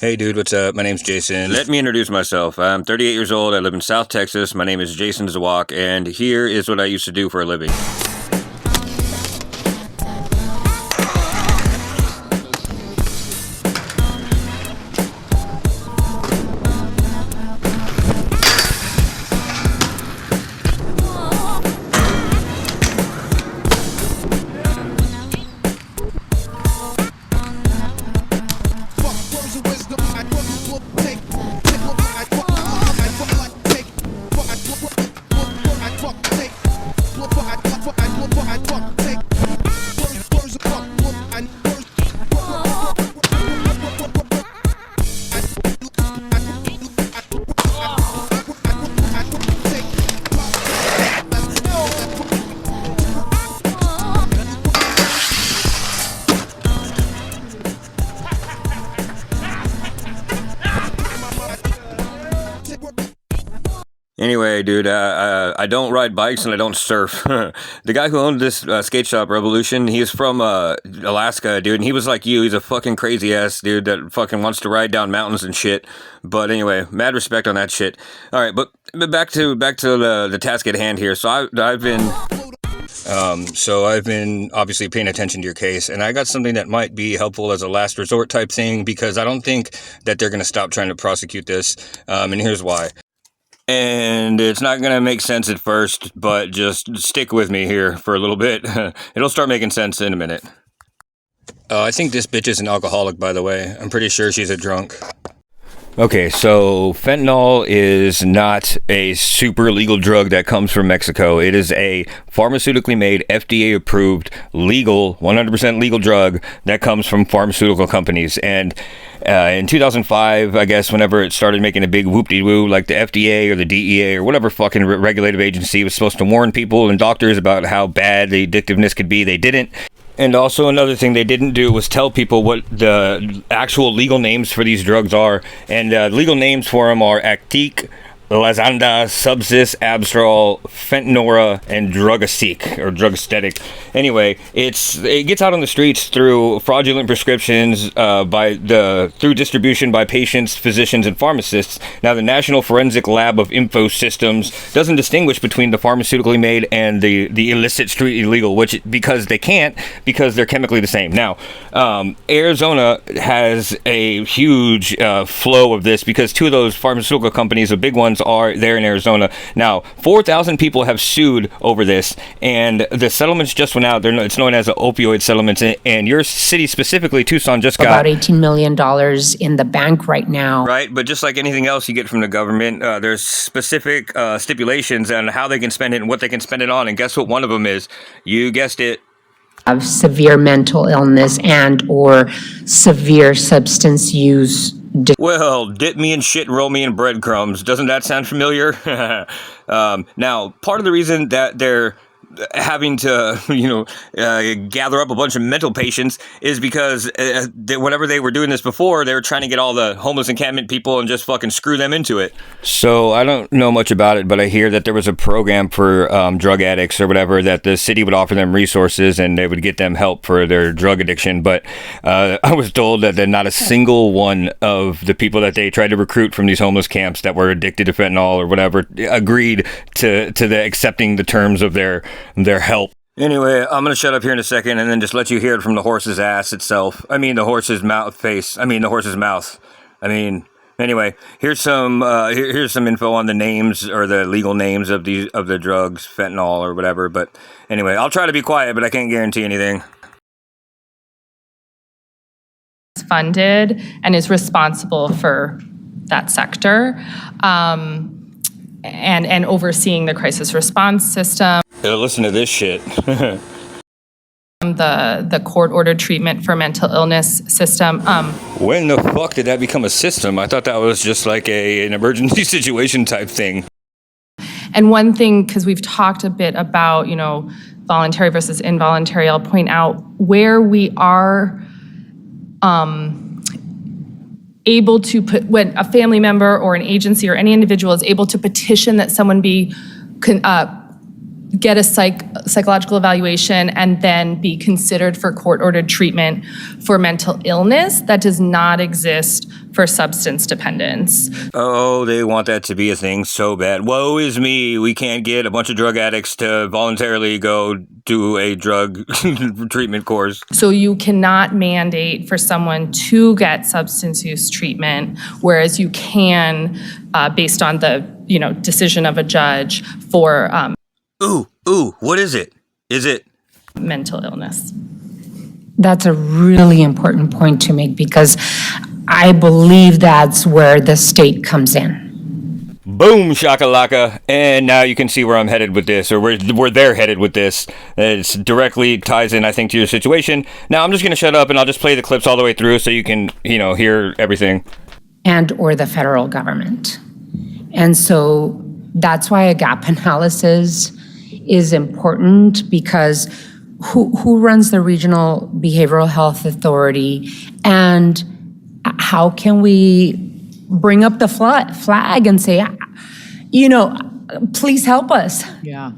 Hey dude, what's up? My name's Jason. Let me introduce myself. I'm 38 years old. I live in South Texas. My name is Jason Zawak, and here is what I used to do for a living. Anyway, dude, I don't ride bikes and I don't surf. The guy who owned this skate shop, Revolution, he is from Alaska, dude, and he was like you. He's a fucking crazy ass dude that fucking wants to ride down mountains and shit. But anyway, mad respect on that shit. All right, but back to the task at hand here. So I've been obviously paying attention to your case, and I got something that might be helpful as a last resort type thing, because I don't think that they're going to stop trying to prosecute this, and here's why. And it's not going to make sense at first, but just stick with me here for a little bit. It'll start making sense in a minute. I think this bitch is an alcoholic, by the way. I'm pretty sure she's a drunk. Okay, so fentanyl is not a super legal drug that comes from Mexico. It is a pharmaceutically made, FDA approved, legal, 100% legal drug that comes from pharmaceutical companies. And in 2005, I guess, whenever it started making a big whoop-de-woo, like the FDA or the DEA or whatever fucking regulative agency was supposed to warn people and doctors about how bad the addictiveness could be, they didn't. And also another thing they didn't do was tell people what the actual legal names for these drugs are. And legal names for them are Actique, Lazanda, Subsys, Abstral, Fentanora, and Drugastic, or Drugaesthetic. Anyway, it gets out on the streets through fraudulent prescriptions, through distribution by patients, physicians, and pharmacists. Now, the National Forensic Lab of Info Systems doesn't distinguish between the pharmaceutically made and the illicit street illegal, because they can't, because they're chemically the same. Now, Arizona has a huge flow of this, because two of those pharmaceutical companies, the big ones, are there in Arizona. Now, 4,000 people have sued over this, and the settlements just went out. It's known as an opioid settlements, and your city specifically, Tucson, just got about $18 million in the bank right now. Right, but just like anything else you get from the government, there's specific stipulations on how they can spend it and what they can spend it on, and guess what one of them is? You guessed it. Of severe mental illness and or severe substance use. Well, dip me in shit and roll me in breadcrumbs. Doesn't that sound familiar? Now, part of the reason that they're having to, gather up a bunch of mental patients is because whenever they were doing this before, they were trying to get all the homeless encampment people and just fucking screw them into it. So I don't know much about it, but I hear that there was a program for drug addicts or whatever, that the city would offer them resources and they would get them help for their drug addiction. But I was told that not a single one of the people that they tried to recruit from these homeless camps that were addicted to fentanyl or whatever agreed to the accepting the terms of their help. Anyway, I'm going to shut up here in a second and then just let you hear it from the horse's ass itself. I mean, the horse's mouth. Anyway, here's some info on the names, or the legal names of the drugs, fentanyl or whatever. But anyway, I'll try to be quiet, but I can't guarantee anything. It's funded and is responsible for that sector, and overseeing the crisis response system. Listen to this shit. The court-ordered treatment for mental illness system. When the fuck did that become a system? I thought that was just like an emergency situation type thing. And one thing, because we've talked a bit about, voluntary versus involuntary, I'll point out where we are able to put, when a family member or an agency or any individual is able to petition that someone get a psychological evaluation and then be considered for court-ordered treatment for mental illness. That does not exist for substance dependence. Oh, they want that to be a thing so bad. Woe is me. We can't get a bunch of drug addicts to voluntarily go do a drug treatment course. So you cannot mandate for someone to get substance use treatment, whereas you can, based on the decision of a judge for What is it? Is it mental illness. That's a really important point to make because I believe that's where the state comes in. boom shakalaka? And now you can see where I'm headed with this, or where they're headed with this. It directly ties in, I think, to your situation. Now I'm just going to shut up and I'll just play the clips all the way through so you can, hear everything. And or the federal government. And so that's why a gap analysis is important because who runs the Regional Behavioral Health Authority and how can we bring up the flag and say, please help us. Yeah.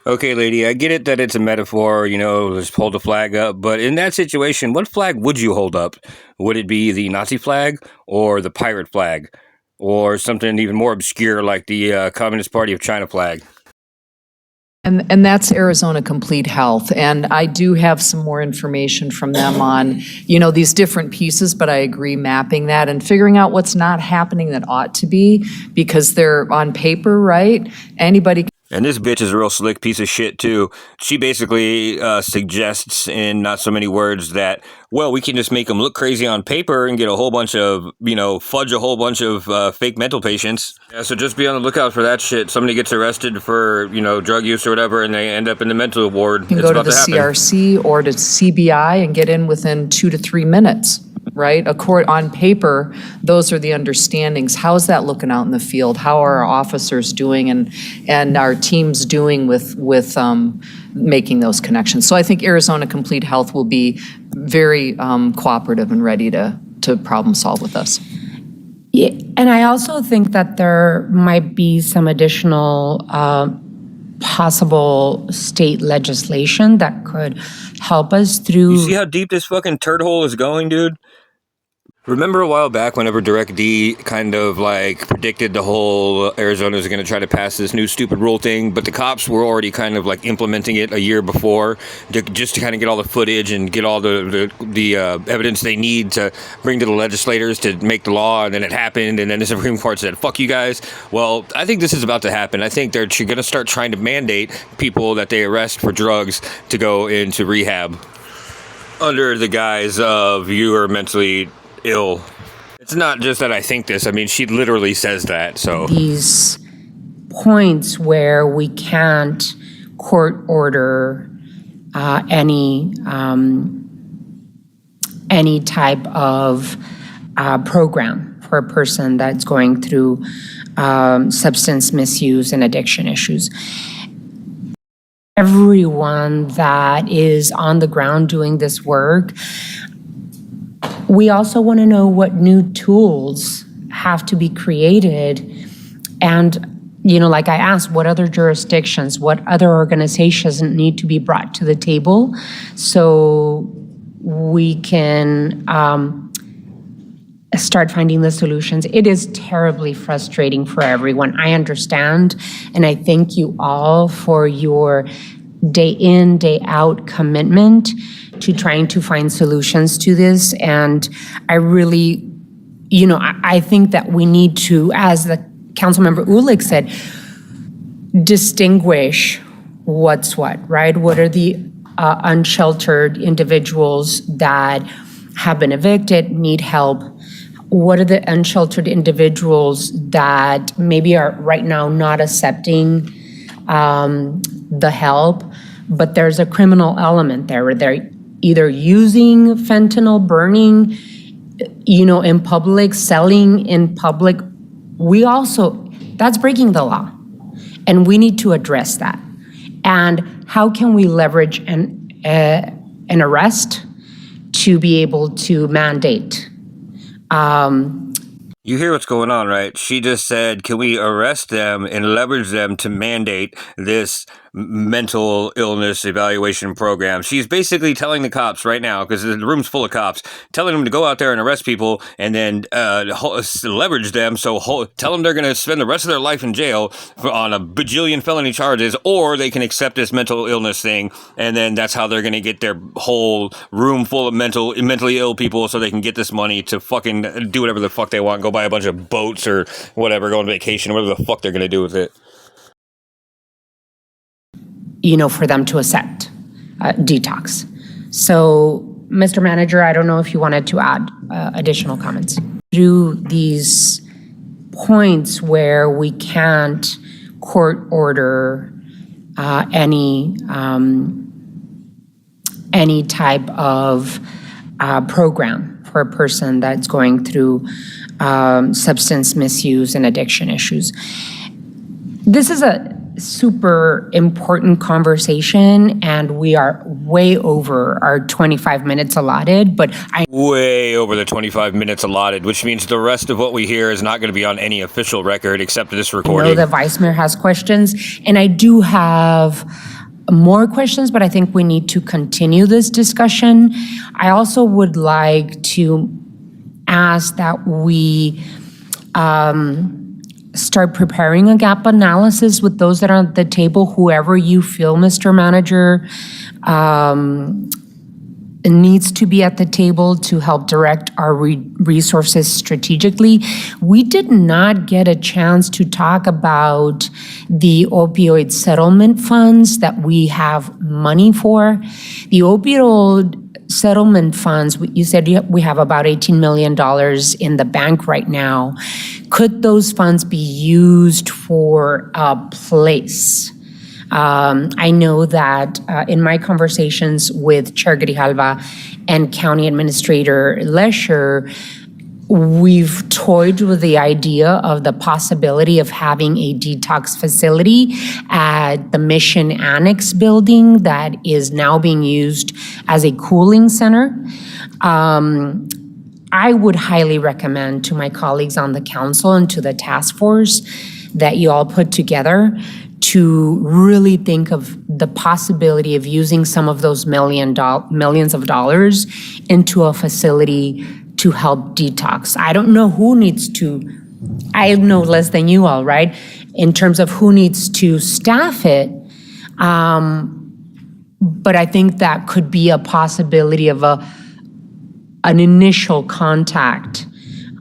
Okay, lady, I get it that it's a metaphor, just hold the flag up. But in that situation, what flag would you hold up? Would it be the Nazi flag or the pirate flag? Or something even more obscure like the Communist Party of China flag? And that's Arizona Complete Health. And I do have some more information from them on, these different pieces, but I agree mapping that and figuring out what's not happening that ought to be because they're on paper, right? Anybody. And this bitch is a real slick piece of shit, too. She basically suggests in not so many words that, well, we can just make them look crazy on paper and get a whole bunch of, fudge a whole bunch of fake mental patients. Yeah, so just be on the lookout for that shit. Somebody gets arrested for, drug use or whatever, and they end up in the mental ward. You can go to the CRC or to CBI and get in within 2 to 3 minutes. Right? On paper, those are the understandings. How's that looking out in the field? How are our officers doing and our teams doing with making those connections? So I think Arizona Complete Health will be very cooperative and ready to problem solve with us. Yeah, and I also think that there might be some additional possible state legislation that could help us through. You see how deep this fucking turd hole is going, dude? Remember a while back whenever DirectD kind of predicted the whole Arizona was going to try to pass this new stupid rule thing, but the cops were already kind of implementing it a year before just to kind of get all the footage and get all the evidence they need to bring to the legislators to make the law, and then it happened, and then the Supreme Court said, fuck you guys. Well, I think this is about to happen. I think they're going to start trying to mandate people that they arrest for drugs to go into rehab under the guise of you are mentally ill. It's not just that I think this. I mean, she literally says that. So these points where we can't court order any type of program for a person that's going through substance misuse and addiction issues. Everyone that is on the ground doing this work, we also want to know what new tools have to be created. And, like I asked, what other jurisdictions, what other organizations need to be brought to the table so we can start finding the solutions. It is terribly frustrating for everyone. I understand, and I thank you all for your day in, day out commitment to trying to find solutions to this. And I really, I think that we need to, as the Councilmember Ulick said, distinguish what's what, right? What are the unsheltered individuals that have been evicted, need help? What are the unsheltered individuals that maybe are right now not accepting the help, but there's a criminal element there where they're either using fentanyl, burning, in public, selling in public. That's breaking the law. And we need to address that. And how can we leverage an arrest to be able to mandate? You hear what's going on, right? She just said, can we arrest them and leverage them to mandate this mental illness evaluation program. She's basically telling the cops right now, because the room's full of cops, telling them to go out there and arrest people and then leverage them. So tell them they're going to spend the rest of their life in jail on a bajillion felony charges, or they can accept this mental illness thing, and then that's how they're going to get their whole room full of mentally ill people, so they can get this money to fucking do whatever the fuck they want, go buy a bunch of boats or whatever, go on vacation, whatever the fuck they're going to do with it. For them to accept detox. So, Mr. Manager, I don't know if you wanted to add additional comments. Through these points where we can't court order any type of program for a person that's going through substance misuse and addiction issues. This is a super important conversation, and we are way over our 25 minutes allotted, but way over the 25 minutes allotted, which means the rest of what we hear is not going to be on any official record except this recording. I know the Vice Mayor has questions, and I do have more questions, but I think we need to continue this discussion. I also would like to ask that we start preparing a gap analysis with those that are at the table, whoever you feel, Mr. Manager, needs to be at the table to help direct our resources strategically. We did not get a chance to talk about the opioid settlement funds that we have money for. The opioid settlement funds, you said we have about $18 million in the bank right now. Could those funds be used for a place? I know that in my conversations with Chair Grijalva and County Administrator Lesher, we've toyed with the idea of the possibility of having a detox facility at the Mission Annex building that is now being used as a cooling center. I would highly recommend to my colleagues on the council and to the task force that you all put together to really think of the possibility of using some of those millions of dollars into a facility to help detox. I don't know who needs to, I know less than you all, right? In terms of who needs to staff it. But I think that could be a possibility of an initial contact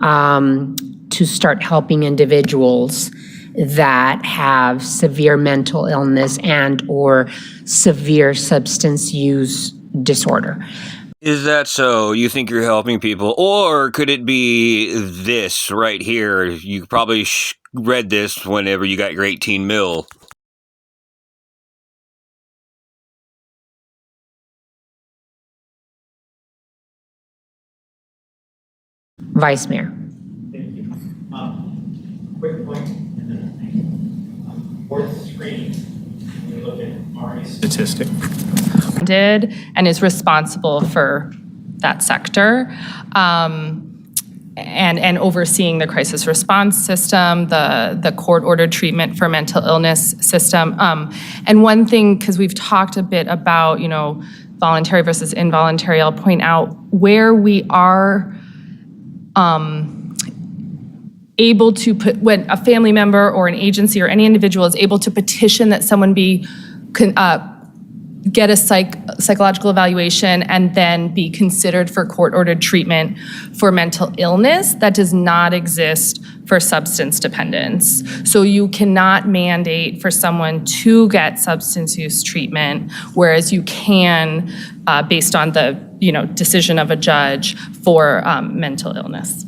to start helping individuals that have severe mental illness and or severe substance use disorder. Is that so? You think you're helping people? Or could it be this right here? You probably read this whenever you got your 18 mil. Vice Mayor. Thank you. Quick point, and then thank you. Fourth screen, when we look at RA statistic. Did and is responsible for that sector. And overseeing the crisis response system, the court-ordered treatment for mental illness system. And one thing, because we've talked a bit about, voluntary versus involuntary, I'll point out where we are able to put, when a family member or an agency or any individual is able to petition that someone get a psychological evaluation and then be considered for court-ordered treatment for mental illness, that does not exist for substance dependence. So you cannot mandate for someone to get substance use treatment, whereas you can, based on the decision of a judge for mental illness.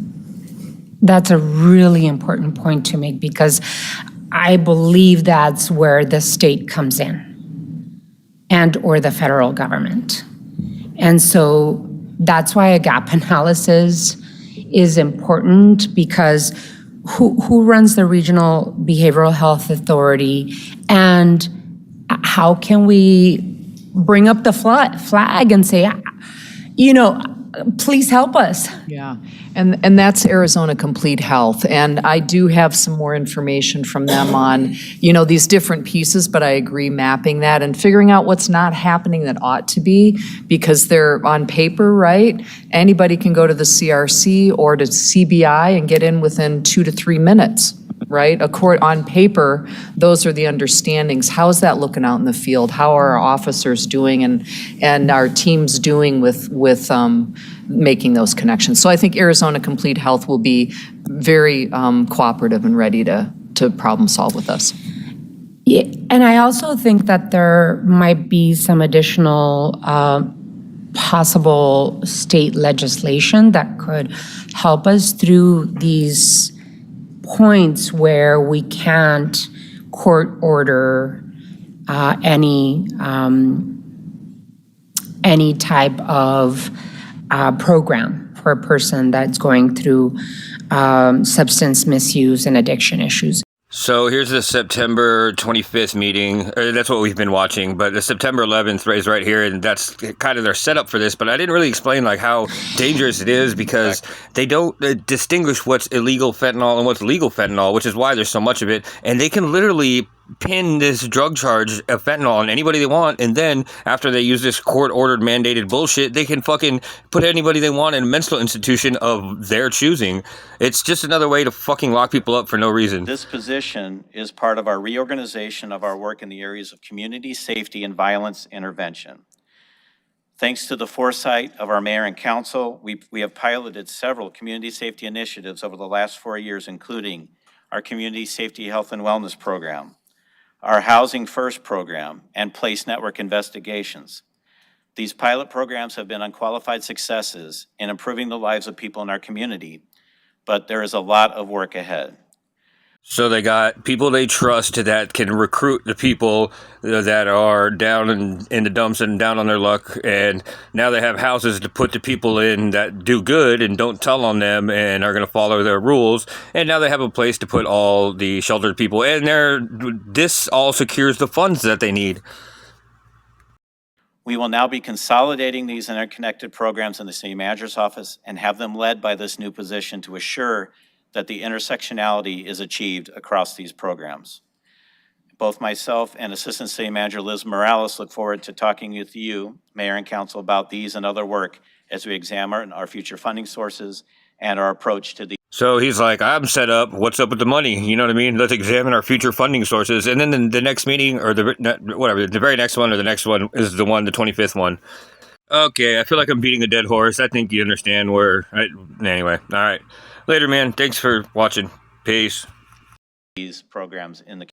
That's a really important point to make, because I believe that's where the state comes in and or the federal government. And so that's why a gap analysis is important, because who runs the Regional Behavioral Health Authority, and how can we bring up the flag and say, please help us. Yeah, and that's Arizona Complete Health, and I do have some more information from them on, these different pieces, but I agree mapping that and figuring out what's not happening that ought to be, because they're on paper, right? Anybody can go to the CRC or to CBI and get in within 2 to 3 minutes, right? On paper, those are the understandings. How's that looking out in the field? How are our officers doing and our teams doing with making those connections? So I think Arizona Complete Health will be very cooperative and ready to problem solve with us. Yeah, and I also think that there might be some additional possible state legislation that could help us through these points where we can't court order any type of program for a person that's going through substance misuse and addiction issues. So here's the September 25th meeting. That's what we've been watching, but the September 11th is right here, and that's kind of their setup for this. But I didn't really explain how dangerous it is, because they don't distinguish what's illegal fentanyl and what's legal fentanyl, which is why there's so much of it. And they can literally pin this drug charge of fentanyl on anybody they want, and then after they use this court-ordered mandated bullshit, they can fucking put anybody they want in a mental institution of their choosing. It's just another way to fucking lock people up for no reason. This position is part of our reorganization of our work in the areas of community safety and violence intervention. Thanks to the foresight of our mayor and council, we have piloted several community safety initiatives over the last 4 years, including our Community Safety Health and Wellness Program, our Housing First program, and Place Network investigations. These pilot programs have been unqualified successes in improving the lives of people in our community, but there is a lot of work ahead. So they got people they trust that can recruit the people that are down in the dumps and down on their luck, and now they have houses to put the people in that do good and don't tell on them and are going to follow their rules, and now they have a place to put all the sheltered people, and this all secures the funds that they need. We will now be consolidating these interconnected programs in the city manager's office and have them led by this new position to assure that the intersectionality is achieved across these programs. Both myself and Assistant City Manager Liz Morales look forward to talking with you, Mayor and Council, about these and other work as we examine our future funding sources and our approach to the. So he's like, I'm set up. What's up with the money? You know what I mean? Let's examine our future funding sources. And then the next meeting, or the very next one, or the next one is the 25th one. Okay, I feel like I'm beating a dead horse. I think you understand anyway, all right. Later, man. Thanks for watching. Peace. These programs in the